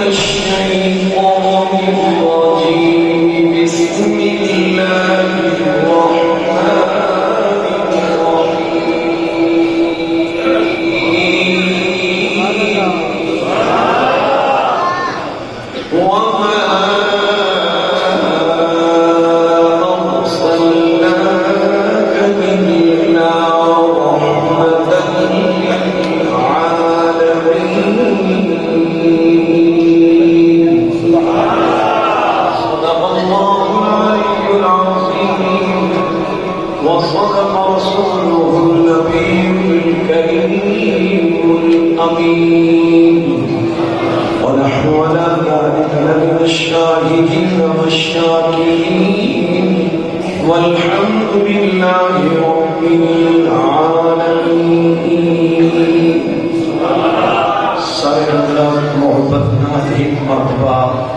الشيطان الرجيم بسم الله الرحمن الرحيم وما أرسلناك إلا رحمة للعالمين صدق الله العلي العظيم وصدق رسوله النبي الكريم الأمين ونحن على ذلك لمن الشاهدين والشاكرين والحمد لله رب العالمين. سارے اللہ محبت نہ ایک مرتبہ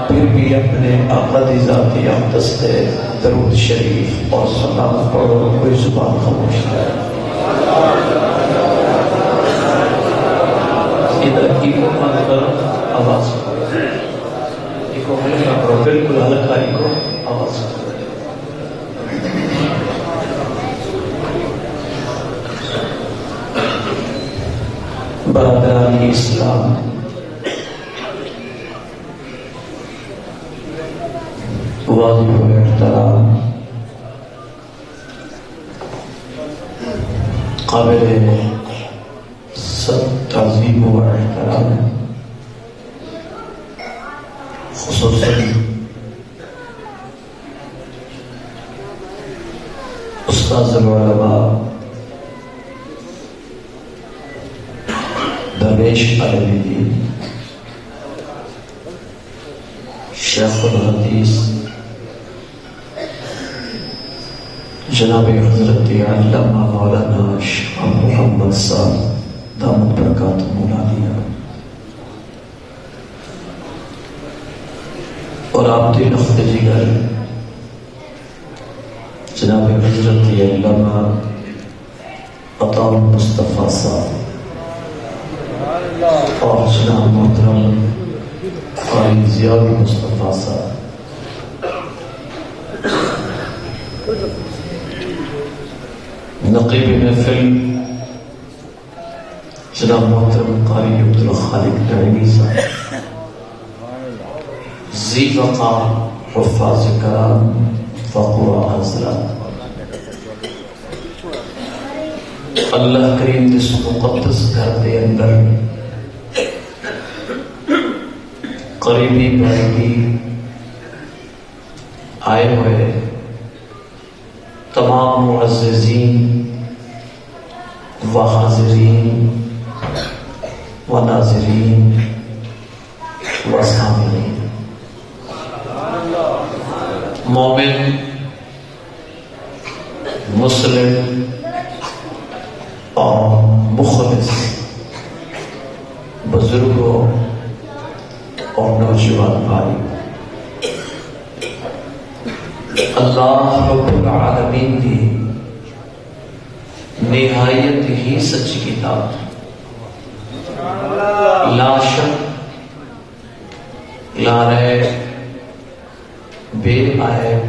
پھر بھی اپنے آقا دی ذاتی اقدس سے درود شریف اور سلام پڑھو. کوئی زبان خاموش ہے. ادھر کی کو بند کرو, آواز کو ہلکا کرو, بالکل ہلکا کو آواز کرو. برادران اسلام, واجب و احترام, قابل سب تعظیم و احترام, خصوصاً استاذ العلماء درویش عالم دین, شیخ الحدیث جناب حضرت علامہ مولانا شاہ محمد صاحب دامت برکاتہ مولانا, اور آپ کے نخت جگر جناب حضرت علامہ عطا المصطفیٰ صاحب اور جناب محترم قاری ضیاء مصطفیٰ صاحب, نقیب محفل جناب محترم قاری عبدالخالق نعیمی صاحب, ذی وقار حفاظ کرام فقراء حضرات, اللہ کریم اس مقدس گھر کے اندر قریبی بھائی آئے ہوئے تمام معززین و حاضرین و ناظرین و سامعین, مومن مسلم اور مخلص بزرگوں اور نوجوان بھائی, اللہ رب العالمین کی نہایت ہی سچی کتاب, لا شک لا ریب بے عیب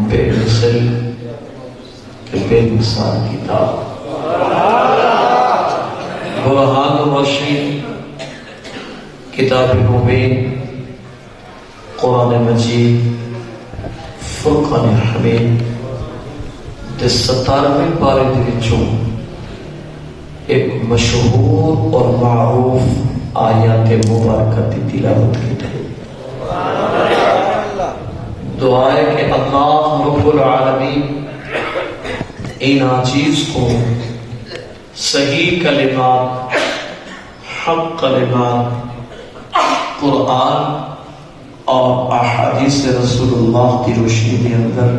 بے مثل بے مثال کتاب, برہان روشن کتاب مبین قرآن مجید فرقان حمید دے 17ویں پارے دے وچوں ایک مشہور اور معروف آیات مبارکہ دی تلاوت کی ہے. دعا ہے کہ اللہ رب العالمین ان چیز کو صحیح کلمات, حق کلمات, قرآن اور احادیث رسول اللہ کی روشنی کے اندر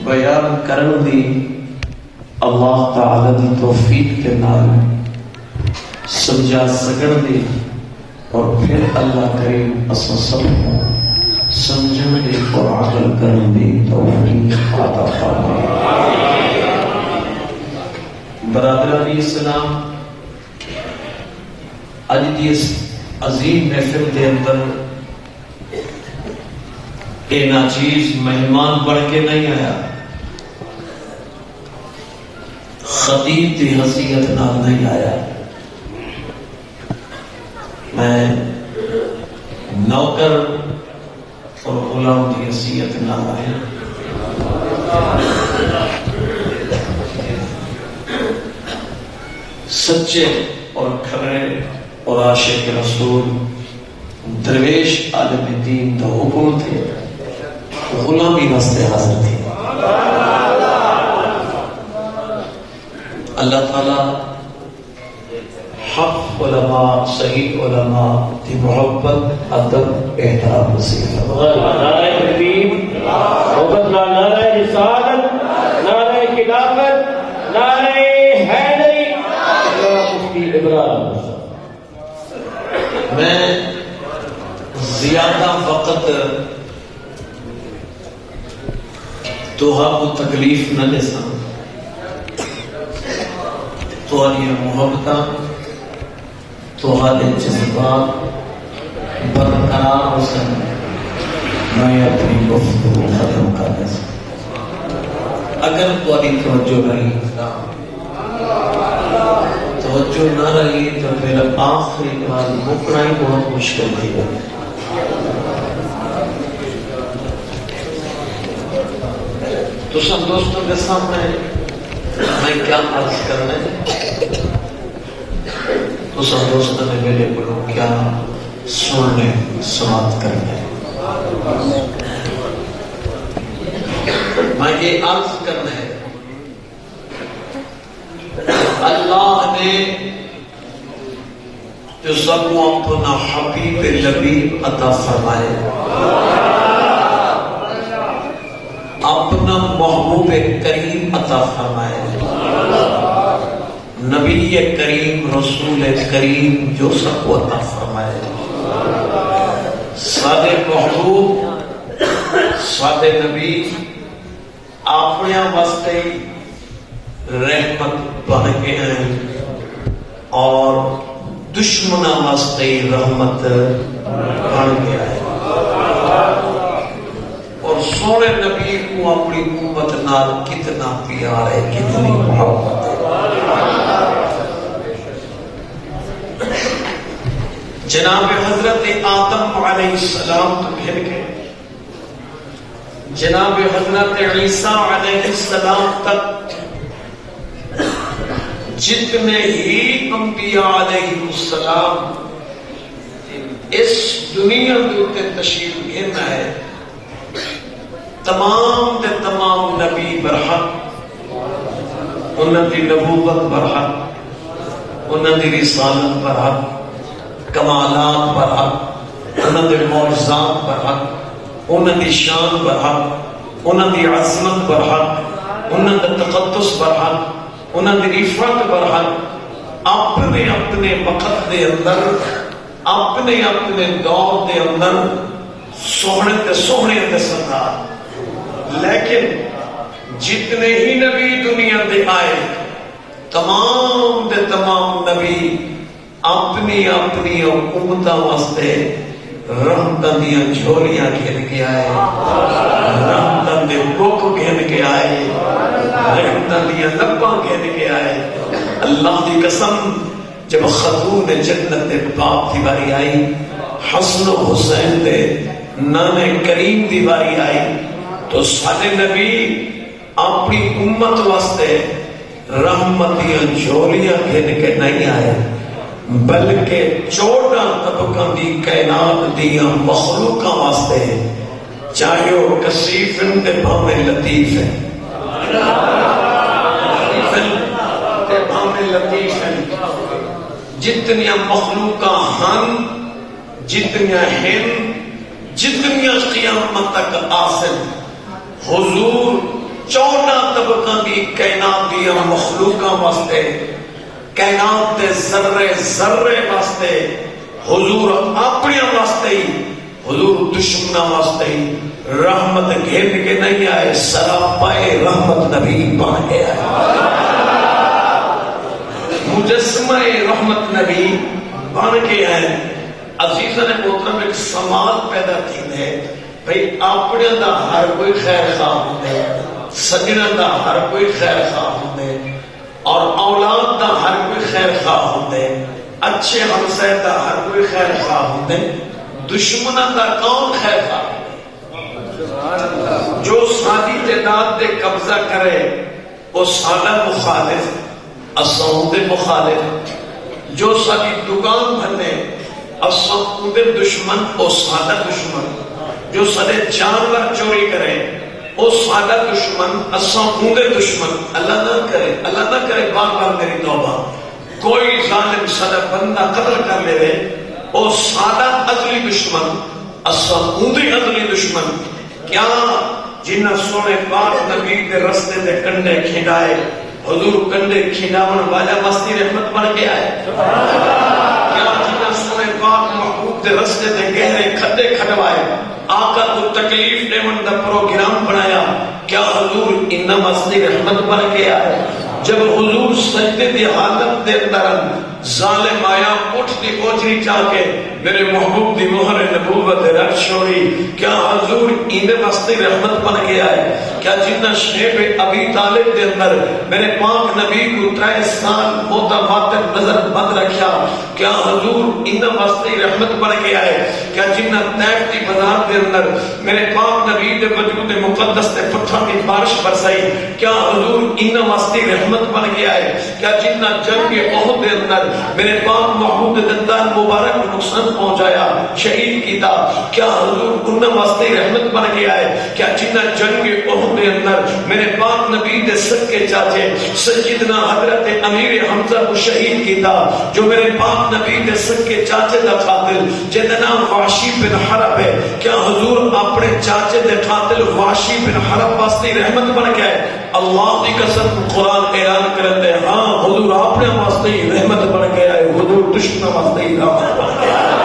بیان کرن دی اللہ تعالی دی توفیق کے نال سمجھا سکن دی, اور پھر اللہ کریم اساں سب کو سمجھن دی اور عمل کرن دی توفیق عطا فرمائے. برادران اسلام, اج دی اس عظیم محفل دے اندر اے ناچیز مہمان بن کے نہیں آیا، خطیب دی حیثیت نال نہیں آیا، میں نوکر اور غلام کی حیثیت نال آیا۔ سچے اور کھرے اور عاشق رسول درویش عالم دین دا حکم تھے، غلامی واسطے حاضر تھے۔ اللہ تعالیٰ حق علماء، صحیح علماء کی محبت، ادب، احترام نصیب فرمائے۔ نعرہ تکبیر، محبت کا نعرہ رسالت، نعرہ خلافت، نعرہ حیدری، مفتی ابراہیم۔ میں زیادہ وقت توہا کو تکلیف نہ دے سا، توہاری محبتاں، توہارے جذبات برقرار ہو سن، میں اپنی گفتگو ختم کر دے سا۔ اگر توہاری توجہ رہی، توجہ نہ رہی تو پھر آخری بار مکنا ہی بہت مشکل تھی۔ تو سب دوستوں کے سامنے میں کیا عرض کرنا ہے، تو سب دوستوں نے میرے کو کیا سننے سماعت کرنا ہے، میں یہ عرض کرنا ہے، اللہ نے جو سب کو اپنا حبیب لبیب عطا فرمائے، اپنا محبوب کریم عطا فرمائے، نبی کریم رسول کریم جو سب کو عطا فرمائے، سادے محبوب سادے نبی اپنے واسطے رحمت بن کے ہیں اور دشمنوں واسطے رحمت بن گیا ہے، اور سونے نبی کو اپنی امت نال کتنا پیار ہے، کتنی محبت ہے۔ جناب حضرت آدم علیہ السلام تو گھر کے جناب حضرت عیسیٰ علیہ السلام تک جتنے ہی انبیاء علیہ السلام اس دنیا کے تشریف گھرنا ہے، تمام دے تمام نبی برحق، انہوں دی نبوت برحق، انہوں دی رسالت برحق، کمالات برحق، انہوں دی معجزات برحق، انہوں دی شان برحق، انہوں دی عظمت برحق، انہوں دی تقدس برحق، انہوں دی رفعت برحق، اپنے اپنے وقت دے اندر، اپنے اپنے دور دے اندر سونے تے سردار۔ لیکن جتنے ہی نبی دنیا دے آئے، تمام دے تمام نبی اپنی اپنی امتاں واسطے رحمتاں دیاں جھولیاں گھن کے آئے، رحمتاں دے بک گھن کے آئے، رحمتاں دیاں لباں گھن کے آئے۔ اللہ دی قسم، جب خاتون جنت دے باپ دی باری آئی، حسن و حسین دے نانے کریم دی باری آئی، تو سارے نبی اپنی امت واسطے رحمت دیاں جھولیاں گھن کے نہیں آئے، بلکہ 14 طبقاں دی کائنات دیاں مخلوقاں واسطے، چاہے وہ کثیف تے بھاویں لطیف ہے، لطیف ہے، جتنیاں مخلوقاں ہن، جتنیاں ہن، جتنیاں قیامت تک آسن، حضور 14 طبقاں دی کائنات دیاں مخلوقاں واسطے، کائنات دے ذرے ذرے واسطے، حضور اپنے واسطے ہی، حضور دشمنوں واسطے ہی رحمت گھن کے نہیں آئے، سراپائے رحمت نبی بن کے آئے، مجسمہ رحمت نبی بن کے آئے۔ عزیزاں محترم ایک سمال پیدا تھی ہے بھئی اپنے دا ہر کوئی خیر خواہ ہوندے، سجنہ دا ہر کوئی خیر خواہ ہوندے، اور اولاد دا ہر کوئی خیر خواہ ہوندے، اچھے ہمسائے دا ہر کوئی خیر خواہ ہوندے، دشمنہ دا کون خیر خواہ ہوندے؟ جو ساری تعداد دے قبضہ کرے وہ سادہ مخالف، اساں دے مخالف، جو ساری دکان بھنے اساں دے دشمن وہ سادہ دشمن، جو سارے جانور چوری کرے وہ سادہ دشمن، اساں دے دشمن۔ اللہ نہ کرے بار بار میری توبہ، کوئی ظالم سادہ بندہ قتل کر لے رہے وہ سادہ ازلی دشمن، اساں دے ازلی دشمن۔ کیا جنہ سونے پاک نبی کے رستے دے کنڈے کھینڈائے، حضور کنڈے کھینڈاون والا مستی رحمت بن گیا ہے؟ کیا جنہ سونے پاک محبوب دے رستے دے گہرے کھڈے کھڈوائے، آقا کو تکلیف دے من دا پروگرام بنایا، کیا حضور انہ مستی رحمت بن گیا ہے؟ جب حضور سجدے دی حالت دے اندر ظالم آیا اٹھ دی کوچری چاہ کے میرے محبوب دی مہر نبوت رکھ چھوڑی، کیا حضور ایندے مستی رحمت بن گیا ہے؟ کیا جتنا شیب ابی طالب دے اندر میرے پاک نبی کو 3 سال متواتر نظر بند رکھا، کیا حضور ایندے مستی رحمت بن گیا ہے؟ کیا جتنا طیف دی بازار دے اندر میرے پاک نبی دے وجود مقدس تے پتھراں دی بارش برسائی، کیا حضور ایندے مستی رحمت بن گیا ہے؟ کیا جتنا جنگ احد دے اندر میرے پاک محبوب دندان مبارک کو نقصان پہنچایا، شہید کیتا، کیا حضور ان واسطے رحمت بن گیا ہے؟ کیا جنہ جنگ احد کے اندر میرے پاک نبی دے صدقے چاچے سیدنا حضرت امیر حمزہ کو شہید کیتا، جو میرے پاک نبی دے صدقے چاچے دا قاتل جہدا نام وحشی بن حرب ہے، کیا حضور اپنے چاچے دے قاتل وحشی بن حرب واسطے رحمت بن گیا ہے؟ اللہ کی قسم قرآن اعلان کرتے ہیں ہاں حضور اپنے واسطے ہی رحمت بن گیا ہے، حضور دشمن واسطے ہی رحمت بن گیا ہے۔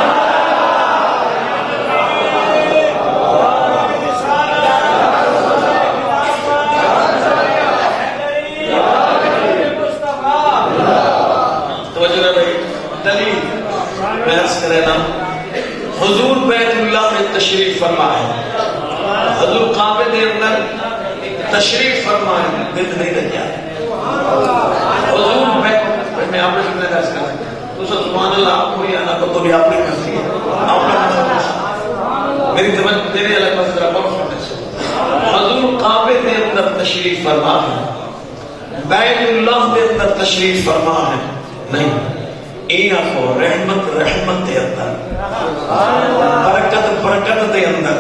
حضور بیت اللہ میں تشریف فرمائے، حضور کعبے دے اندر تشریف فرمائے، دل نہیں لگیا حضور بیت میں آپ نے سننے کا اس کا تو سبحان اللہ آپ کو یا نہ تو بھی آپ نے کرتی ہے آپ نے میری توجہ میرے الگ بس ذرا غور کرنے سے حضور کعبے دے اندر تشریف فرما ہے، بیت اللہ دے اندر تشریف فرما ہے، نہیں یہ آخو رحمت رحمت دے اندر، برکت برکت دے اندر،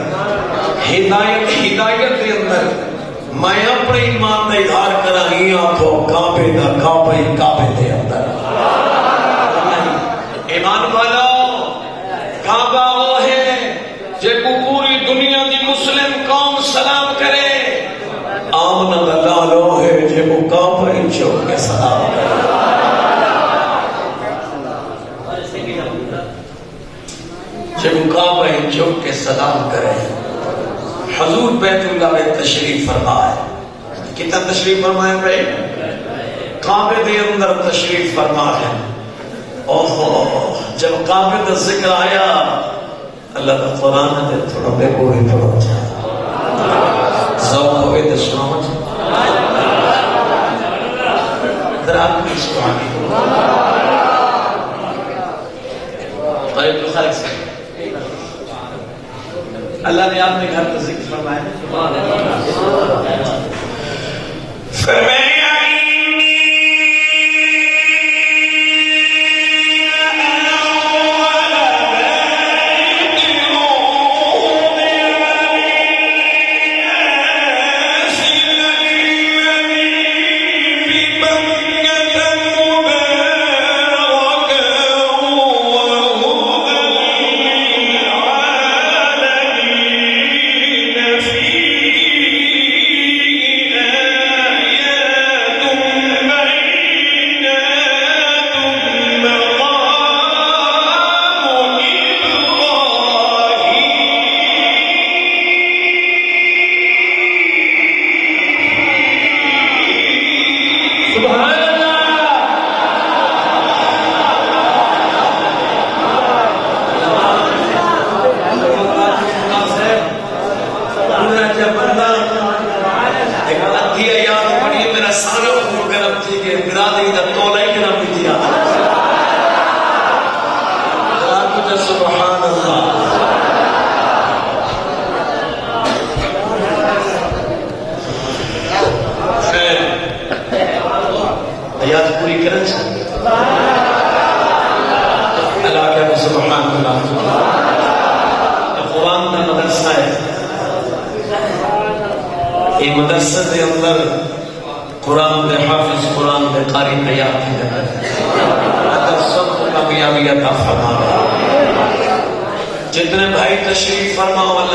ہدایت ہدایت دے اندر، میں اپنے ایمان دا اظہار کرا ہی آخو کعبے دا کعبے دے اندر ایمان والا کعبہ وہ ہے جے کو پوری دنیا دی مسلم قوم سلام کرے، آمن دا لالو ہے جے کو کعبہ چوک کے سلام کرے، جب کعبہ چوک کے سلام کرے۔ حضور بیت اللہ میں تشریف فرمائے، کتنا تشریف فرمائے بھائی؟ کعبے دے اندر تشریف فرمائے۔ اوہو جب کعبے دا ذکر آیا اللہ کا قرآن دے تھوڑا بے بوری تھوڑا جا ذوق ہوئے دے سناؤ در آپ کی سبحانی قریب تو خالق سے اللہ نے آپ نے گھر کا ذکر فرمایا، فرمایا یہ مدرسے دے اندر قرآن دے حافظ، قرآن دے قاری تیار کی جاتا ہے۔ اللہ سب کو کامیابی عطا فرما۔ جتنے بھائی تشریف فرماؤ اللہ